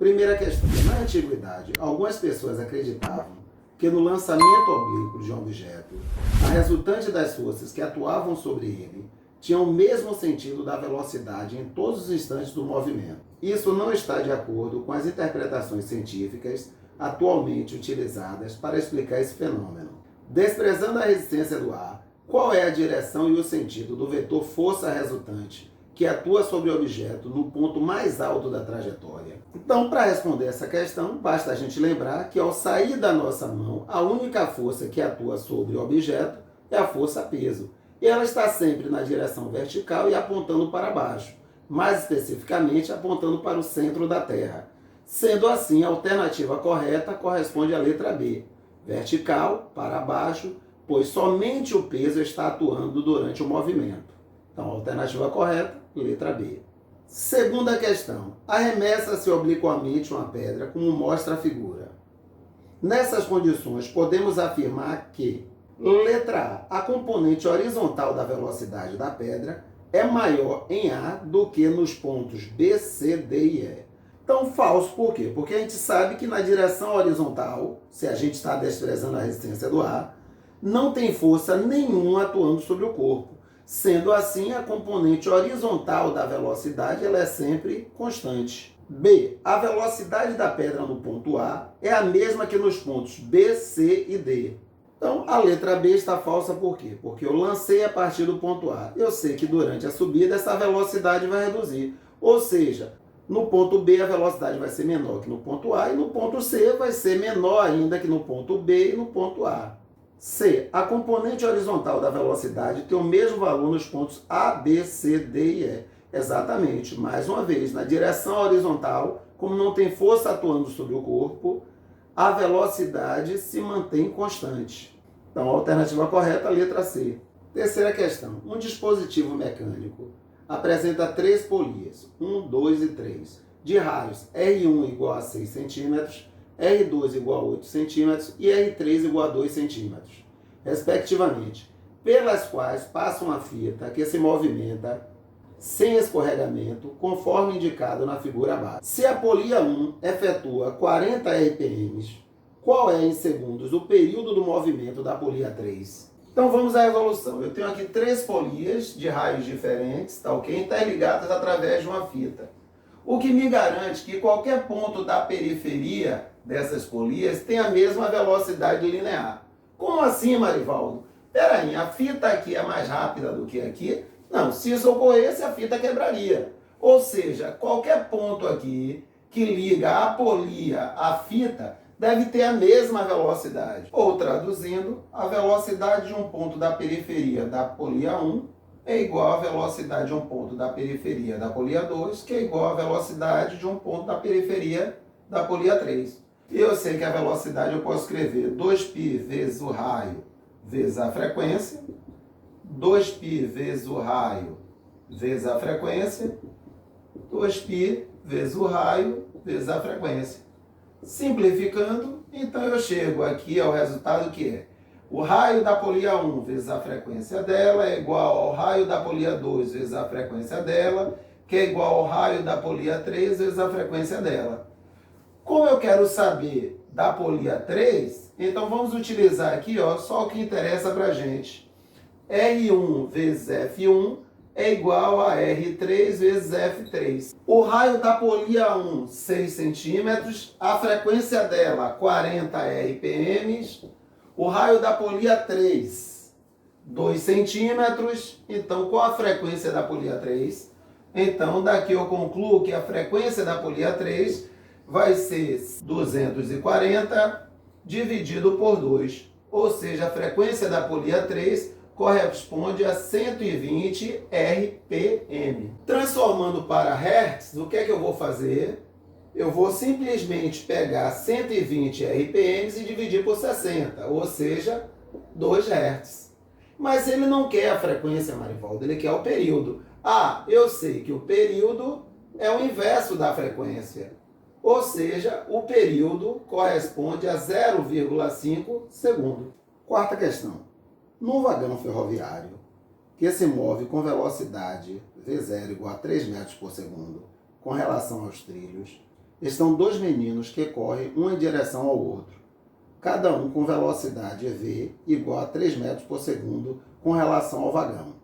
Primeira questão. Na antiguidade, algumas pessoas acreditavam que no lançamento oblíquo de um objeto, a resultante das forças que atuavam sobre ele tinha o mesmo sentido da velocidade em todos os instantes do movimento. Isso não está de acordo com as interpretações científicas atualmente utilizadas para explicar esse fenômeno. Desprezando a resistência do ar, qual é a direção e o sentido do vetor força resultante que atua sobre o objeto no ponto mais alto da trajetória? Então, para responder essa questão, basta a gente lembrar que ao sair da nossa mão, a única força que atua sobre o objeto é a força-peso. E ela está sempre na direção vertical e apontando para baixo, mais especificamente apontando para o centro da Terra. Sendo assim, a alternativa correta corresponde à letra B, vertical para baixo, pois somente o peso está atuando durante o movimento. Então, a alternativa correta, letra B. Segunda questão. Arremessa-se obliquamente uma pedra, como mostra a figura. Nessas condições, podemos afirmar que, letra A, a componente horizontal da velocidade da pedra é maior em A do que nos pontos B, C, D e E. Então, falso por quê? Porque a gente sabe que na direção horizontal, se a gente está desprezando a resistência do ar, não tem força nenhuma atuando sobre o corpo. Sendo assim, a componente horizontal da velocidade ela é sempre constante. B. A velocidade da pedra no ponto A é a mesma que nos pontos B, C e D. Então, a letra B está falsa por quê? Porque eu lancei a partir do ponto A. Eu sei que durante a subida essa velocidade vai reduzir. Ou seja, no ponto B a velocidade vai ser menor que no ponto A e no ponto C vai ser menor ainda que no ponto B e no ponto A. C. A componente horizontal da velocidade tem o mesmo valor nos pontos A, B, C, D e E. Exatamente. Mais uma vez, na direção horizontal, como não tem força atuando sobre o corpo, a velocidade se mantém constante. Então, a alternativa correta, a letra C. Terceira questão. Um dispositivo mecânico apresenta 3 polias, 1, 2 e 3, de raios R1 igual a 6 cm, R2 igual a 8 cm e R3 igual a 2 cm, respectivamente, pelas quais passa uma fita que se movimenta sem escorregamento, conforme indicado na figura abaixo. Se a polia 1 efetua 40 RPM, qual é em segundos o período do movimento da polia 3? Então vamos à evolução. Eu tenho aqui 3 polias de raios diferentes, tá ok? Interligadas através de uma fita. O que me garante que qualquer ponto da periferia dessas polias tem a mesma velocidade linear. Como assim, Marivaldo? Peraí, a fita aqui é mais rápida do que aqui? Não, se isso ocorresse, a fita quebraria. Ou seja, qualquer ponto aqui que liga a polia à fita deve ter a mesma velocidade. Ou traduzindo, a velocidade de um ponto da periferia da polia 1 é igual à velocidade de um ponto da periferia da polia 2, que é igual à velocidade de um ponto da periferia da polia 3. E eu sei que a velocidade eu posso escrever 2π vezes o raio vezes a frequência, 2π vezes o raio vezes a frequência, 2π vezes o raio vezes a frequência. Simplificando, então eu chego aqui ao resultado que é o raio da polia 1 vezes a frequência dela é igual ao raio da polia 2 vezes a frequência dela, que é igual ao raio da polia 3 vezes a frequência dela. Como eu quero saber da polia 3, então vamos utilizar aqui só o que interessa para a gente. R1 vezes F1 é igual a R3 vezes F3. O raio da polia 1, 6 centímetros, a frequência dela, 40 RPM. O raio da polia 3, 2 centímetros. Então, qual a frequência da polia 3? Então, daqui eu concluo que a frequência da polia 3 vai ser 240 dividido por 2. Ou seja, a frequência da polia 3 corresponde a 120 RPM. Transformando para Hertz, o que é que eu vou fazer? Eu vou simplesmente pegar 120 RPM e dividir por 60, ou seja, 2 Hz. Mas ele não quer a frequência, Marivaldo, ele quer o período. Ah, eu sei que o período é o inverso da frequência, ou seja, o período corresponde a 0,5 segundo. Quarta questão. Num vagão ferroviário que se move com velocidade V0 igual a 3 metros por segundo com relação aos trilhos, estão dois meninos que correm um em direção ao outro, cada um com velocidade v igual a 3 metros por segundo com relação ao vagão.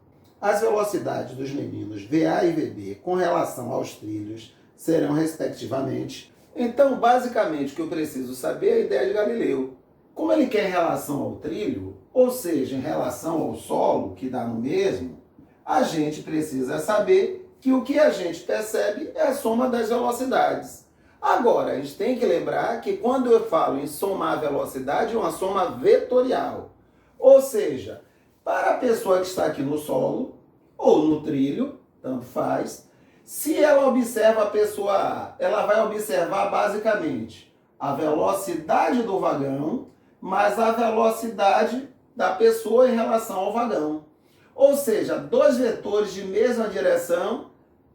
As velocidades dos meninos VA e VB com relação aos trilhos serão respectivamente. Então, basicamente, o que eu preciso saber é a ideia de Galileu. Como ele quer em relação ao trilho, ou seja, em relação ao solo, que dá no mesmo, a gente precisa saber que o que a gente percebe é a soma das velocidades. Agora, a gente tem que lembrar que quando eu falo em somar a velocidade, é uma soma vetorial. Ou seja, para a pessoa que está aqui no solo, ou no trilho, tanto faz, se ela observa a pessoa A, ela vai observar basicamente a velocidade do vagão, mais a velocidade da pessoa em relação ao vagão. Ou seja, dois vetores de mesma direção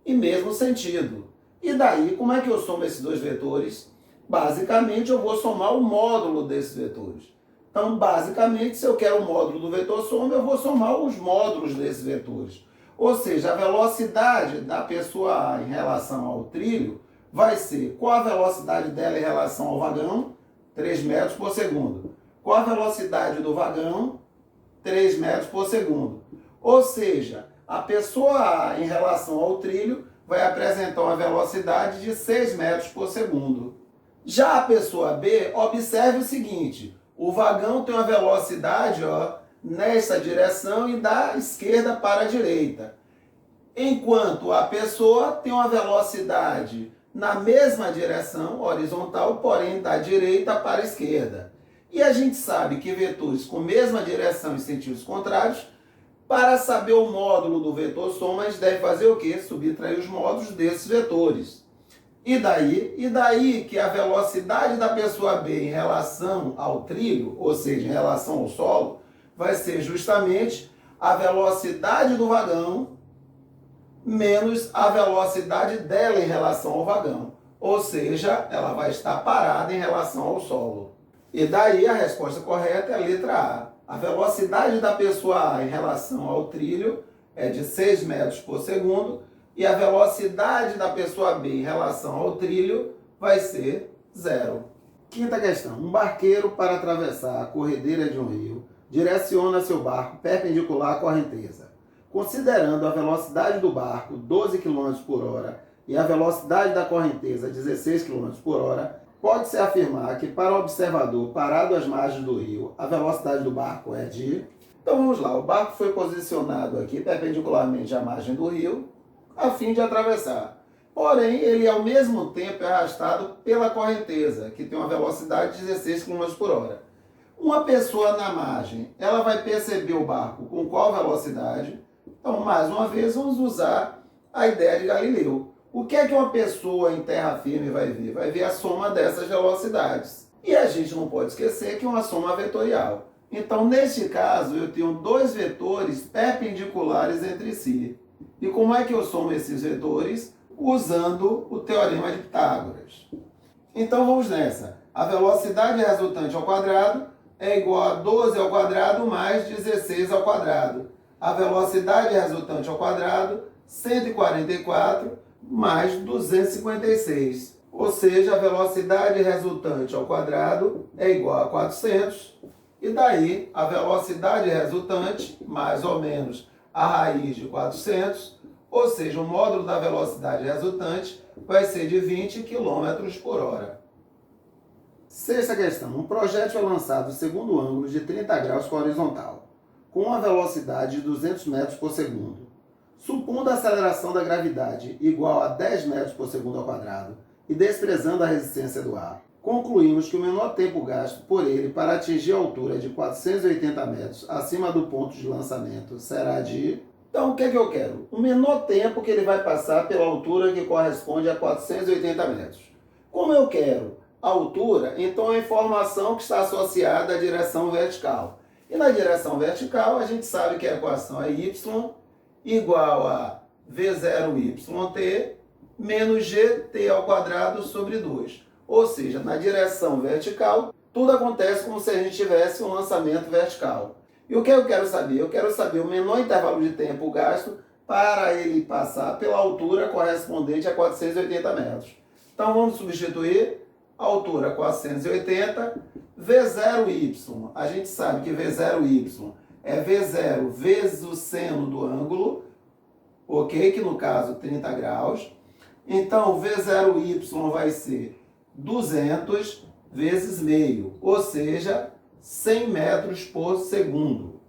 e mesmo sentido. E daí, como é que eu somo esses dois vetores? Basicamente, eu vou somar o módulo desses vetores. Então, basicamente, se eu quero o módulo do vetor soma, eu vou somar os módulos desses vetores. Ou seja, a velocidade da pessoa A em relação ao trilho vai ser qual a velocidade dela em relação ao vagão? 3 metros por segundo. Qual a velocidade do vagão? 3 metros por segundo. Ou seja, a pessoa A em relação ao trilho vai apresentar uma velocidade de 6 metros por segundo. Já a pessoa B, observe o seguinte, o vagão tem uma velocidade nessa direção e da esquerda para a direita, enquanto a pessoa tem uma velocidade na mesma direção, horizontal, porém da direita para a esquerda. E a gente sabe que vetores com mesma direção e sentidos contrários, para saber o módulo do vetor soma, a gente deve fazer o quê? Subtrair os módulos desses vetores. E daí que a velocidade da pessoa B em relação ao trilho, ou seja, em relação ao solo, vai ser justamente a velocidade do vagão menos a velocidade dela em relação ao vagão. Ou seja, ela vai estar parada em relação ao solo. E daí a resposta correta é a letra A. A velocidade da pessoa A em relação ao trilho é de 6 metros por segundo e a velocidade da pessoa B em relação ao trilho vai ser 0. Quinta questão. Um barqueiro, para atravessar a corredeira de um rio, direciona seu barco perpendicular à correnteza. Considerando a velocidade do barco, 12 km por hora, e a velocidade da correnteza, 16 km por hora, pode-se afirmar que para o observador parado às margens do rio, a velocidade do barco é de... Então vamos lá, o barco foi posicionado aqui perpendicularmente à margem do rio, a fim de atravessar. Porém, ele ao mesmo tempo é arrastado pela correnteza, que tem uma velocidade de 16 km por hora. Uma pessoa na margem, ela vai perceber o barco com qual velocidade? Então, mais uma vez, vamos usar a ideia de Galileu. O que é que uma pessoa em terra firme vai ver? Vai ver a soma dessas velocidades. E a gente não pode esquecer que é uma soma vetorial. Então, neste caso, eu tenho dois vetores perpendiculares entre si. E como é que eu somo esses vetores? Usando o teorema de Pitágoras. Então, vamos nessa. A velocidade resultante ao quadrado é igual a 12 ao quadrado mais 16 ao quadrado. A velocidade resultante ao quadrado, 144 mais 256. Ou seja, a velocidade resultante ao quadrado é igual a 400. E daí, a velocidade resultante, mais ou menos a raiz de 400, ou seja, o módulo da velocidade resultante vai ser de 20 km por hora. Sexta questão. Um projétil é lançado segundo ângulo de 30 graus com a horizontal, com uma velocidade de 200 metros por segundo. Supondo a aceleração da gravidade igual a 10 metros por segundo ao quadrado e desprezando a resistência do ar, concluímos que o menor tempo gasto por ele para atingir a altura de 480 metros acima do ponto de lançamento será de... Então, o que é que eu quero? O menor tempo que ele vai passar pela altura que corresponde a 480 metros. Como eu quero a altura, então a informação que está associada à direção vertical. E na direção vertical, a gente sabe que a equação é y igual a v0yt menos gt ao quadrado sobre 2. Ou seja, na direção vertical, tudo acontece como se a gente tivesse um lançamento vertical. E o que eu quero saber? Eu quero saber o menor intervalo de tempo gasto para ele passar pela altura correspondente a 480 metros. Então vamos substituir a altura 480, V0y. A gente sabe que V0y é V0 vezes o seno do ângulo, ok? Que no caso 30 graus. Então V0y vai ser 200 vezes meio, ou seja, 100 metros por segundo.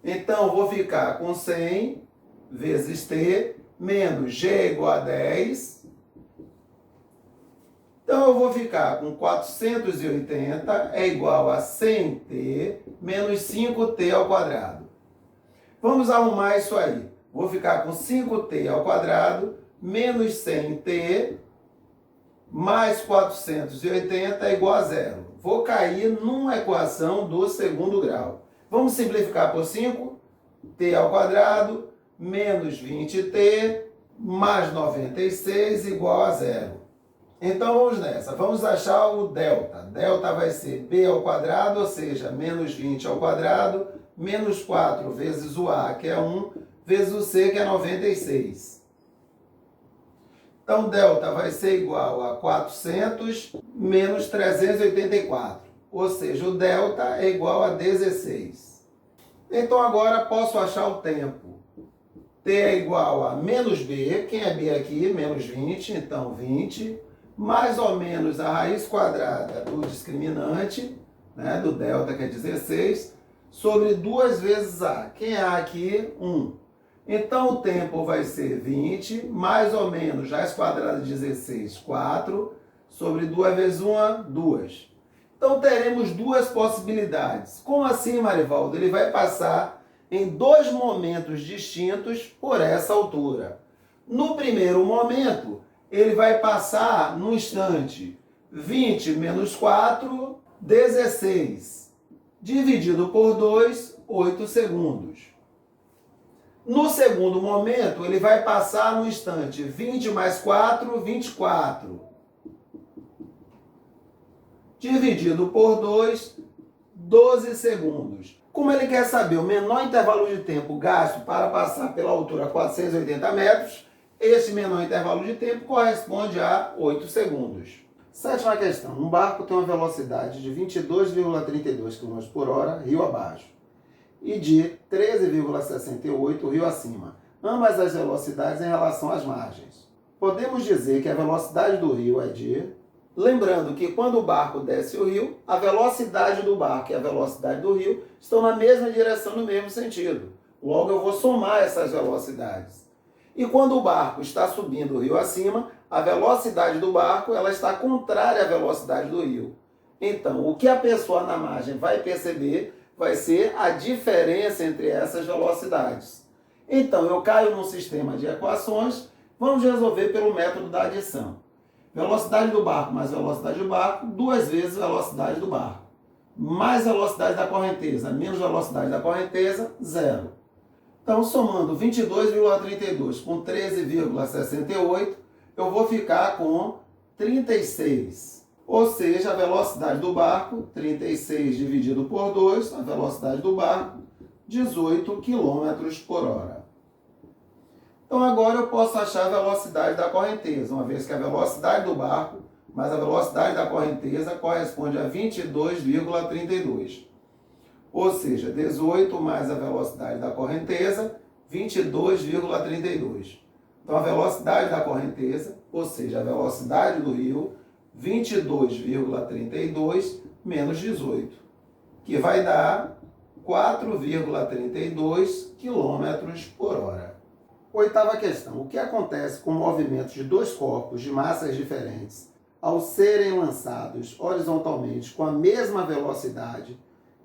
Então vou ficar com 100 vezes t menos g igual a 10. Então eu vou ficar com 480 é igual a 100t menos 5t ao quadrado. Vamos arrumar isso aí. Vou ficar com 5t ao quadrado menos 100t mais 480 é igual a zero. Vou cair numa equação do segundo grau. Vamos simplificar por 5. t ao quadrado menos 20t mais 96 igual a zero. Então vamos nessa. Vamos achar o delta. Delta vai ser b ao quadrado, ou seja, menos 20 ao quadrado, menos 4 vezes o a, que é 1, vezes o c, que é 96. Então, delta vai ser igual a 400 menos 384. Ou seja, o delta é igual a 16. Então, agora posso achar o tempo. T é igual a menos b. Quem é b aqui? Menos 20. Então, 20. Mais ou menos a raiz quadrada do discriminante, né, do delta, que é 16, sobre 2 vezes a. Quem é a aqui? 1. Então, o tempo vai ser 20, mais ou menos raiz quadrada de 16, 4, sobre 2 vezes 1, 2. Então, teremos duas possibilidades. Como assim, Marivaldo? Ele vai passar em dois momentos distintos por essa altura. No primeiro momento, ele vai passar no instante 20 menos 4, 16. Dividido por 2, 8 segundos. No segundo momento, ele vai passar no instante 20 mais 4, 24. Dividido por 2, 12 segundos. Como ele quer saber o menor intervalo de tempo gasto para passar pela altura 480 metros, esse menor intervalo de tempo corresponde a 8 segundos. Sétima questão. Um barco tem uma velocidade de 22,32 km por hora, rio abaixo, e de 13,68 rio acima. Ambas as velocidades em relação às margens. Podemos dizer que a velocidade do rio é de... Lembrando que quando o barco desce o rio, a velocidade do barco e a velocidade do rio estão na mesma direção, no mesmo sentido. Logo, eu vou somar essas velocidades. E quando o barco está subindo o rio acima, a velocidade do barco ela está contrária à velocidade do rio. Então, o que a pessoa na margem vai perceber vai ser a diferença entre essas velocidades. Então, eu caio num sistema de equações, vamos resolver pelo método da adição. Velocidade do barco mais velocidade do barco, 2 vezes velocidade do barco. Mais velocidade da correnteza, menos velocidade da correnteza, zero. Então, somando 22,32 com 13,68, eu vou ficar com 36. Ou seja, a velocidade do barco, 36 dividido por 2, a velocidade do barco, 18 km por hora. Então, agora eu posso achar a velocidade da correnteza, uma vez que a velocidade do barco mais a velocidade da correnteza corresponde a 22,32. Ou seja, 18 mais a velocidade da correnteza, 22,32. Então, a velocidade da correnteza, ou seja, a velocidade do rio, 22,32 menos 18, que vai dar 4,32 km por hora. Oitava questão. O que acontece com o movimento de dois corpos de massas diferentes ao serem lançados horizontalmente com a mesma velocidade,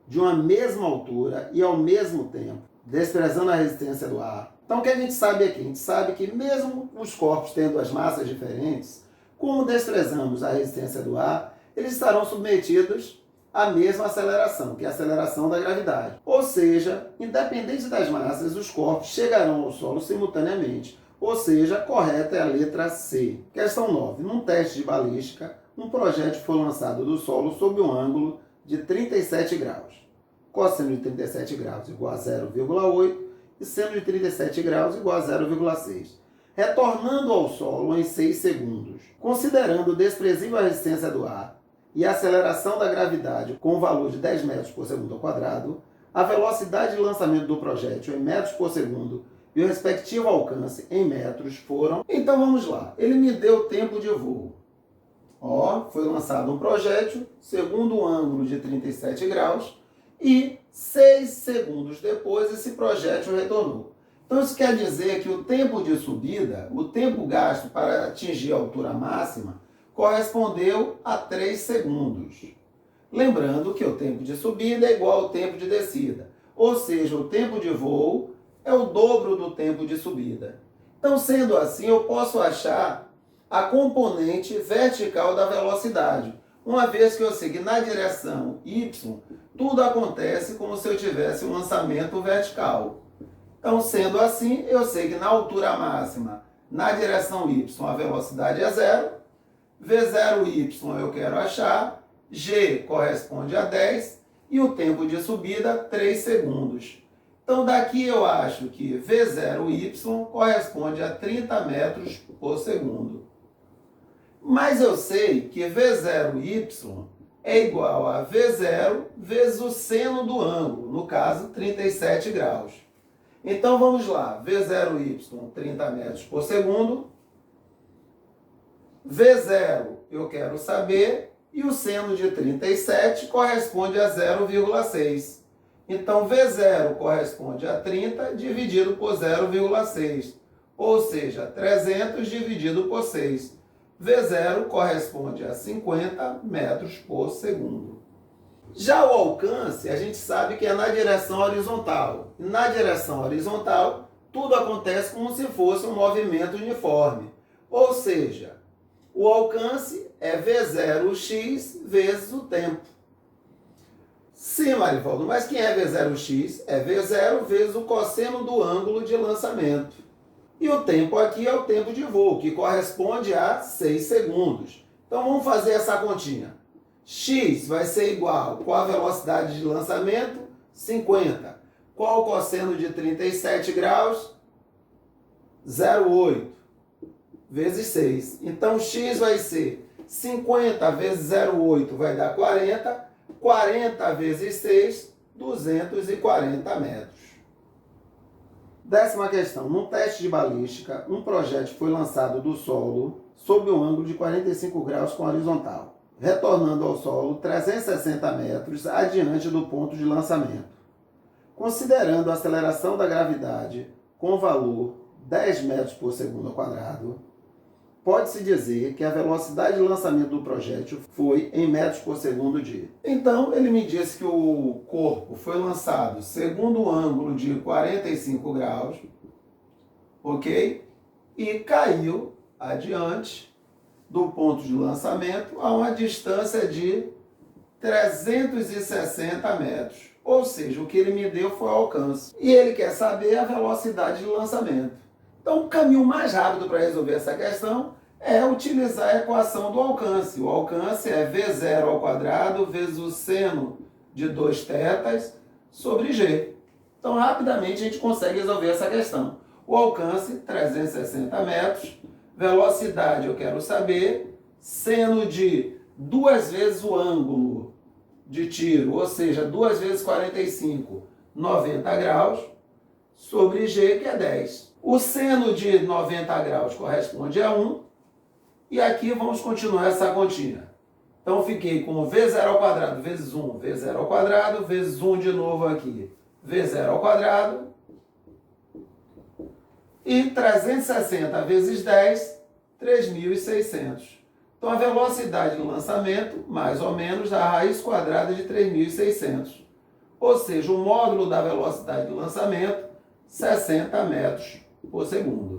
de uma mesma altura e ao mesmo tempo, desprezando a resistência do ar? Então, o que a gente sabe aqui? A gente sabe que mesmo os corpos tendo as massas diferentes, como desprezamos a resistência do ar, eles estarão submetidos à mesma aceleração, que é a aceleração da gravidade. Ou seja, independente das massas, os corpos chegarão ao solo simultaneamente. Ou seja, a correta é a letra C. Questão 9. Num teste de balística, um projétil foi lançado do solo sob um ângulo de 37 graus. Cosseno de 37 graus igual a 0,8 e seno de 37 graus igual a 0,6. retornando ao solo em 6 segundos. Considerando desprezível a resistência do ar e a aceleração da gravidade com o valor de 10 metros por segundo ao quadrado, a velocidade de lançamento do projétil em metros por segundo e o respectivo alcance em metros foram... Então vamos lá, ele me deu tempo de voo. Foi lançado um projétil, segundo o ângulo de 37 graus, e 6 segundos depois esse projétil retornou. Então isso quer dizer que o tempo de subida, o tempo gasto para atingir a altura máxima, correspondeu a 3 segundos. Lembrando que o tempo de subida é igual ao tempo de descida, ou seja, o tempo de voo é o dobro do tempo de subida. Então, sendo assim, eu posso achar a componente vertical da velocidade. Uma vez que eu sei que na direção y, tudo acontece como se eu tivesse um lançamento vertical. Então, sendo assim, eu sei que na altura máxima, na direção y, a velocidade é 0. V0y eu quero achar, g corresponde a 10 e o tempo de subida 3 segundos. Então, daqui eu acho que V0y corresponde a 30 metros por segundo. Mas eu sei que V0y é igual a V0 vezes o seno do ângulo, no caso, 37 graus. Então, vamos lá. V0y, 30 metros por segundo. V0 eu quero saber, e o seno de 37 corresponde a 0,6. Então, V0 corresponde a 30 dividido por 0,6, ou seja, 300 dividido por 6. V0 corresponde a 50 metros por segundo. Já o alcance, a gente sabe que é na direção horizontal. E na direção horizontal, tudo acontece como se fosse um movimento uniforme. Ou seja, o alcance é V0x vezes o tempo. Sim, Marivaldo, mas quem é V0x? É V0 vezes o cosseno do ângulo de lançamento. E o tempo aqui é o tempo de voo, que corresponde a 6 segundos. Então vamos fazer essa continha. X vai ser igual, qual a velocidade de lançamento? 50. Qual o cosseno de 37 graus? 0,8 vezes 6. Então x vai ser 50 vezes 0,8 vai dar 40. 40 vezes 6, 240 metros. 10ª questão. Num teste de balística, um projétil foi lançado do solo sob um ângulo de 45 graus com horizontal, retornando ao solo 360 metros adiante do ponto de lançamento. Considerando a aceleração da gravidade com valor 10 metros por segundo ao quadrado, pode-se dizer que a velocidade de lançamento do projétil foi em metros por segundo de... Então, ele me disse que o corpo foi lançado segundo o ângulo de 45 graus, ok? E caiu adiante do ponto de lançamento a uma distância de 360 metros. Ou seja, o que ele me deu foi o alcance. E ele quer saber a velocidade de lançamento. Então, o caminho mais rápido para resolver essa questão é utilizar a equação do alcance. O alcance é V0 ao quadrado vezes o seno de 2θ sobre G. Então, rapidamente, a gente consegue resolver essa questão. O alcance, 360 metros. Velocidade, eu quero saber. Seno de 2 vezes o ângulo de tiro, ou seja, 2 vezes 45, 90 graus, sobre G, que é 10. O seno de 90 graus corresponde a 1. E aqui vamos continuar essa continha. Então, fiquei com V0 ao quadrado vezes 1, V0 ao quadrado, vezes 1 de novo aqui, V0 ao quadrado. E 360 vezes 10, 3.600. Então, a velocidade de lançamento, mais ou menos, a raiz quadrada de 3.600. Ou seja, o módulo da velocidade de lançamento, 60 metros por segundo.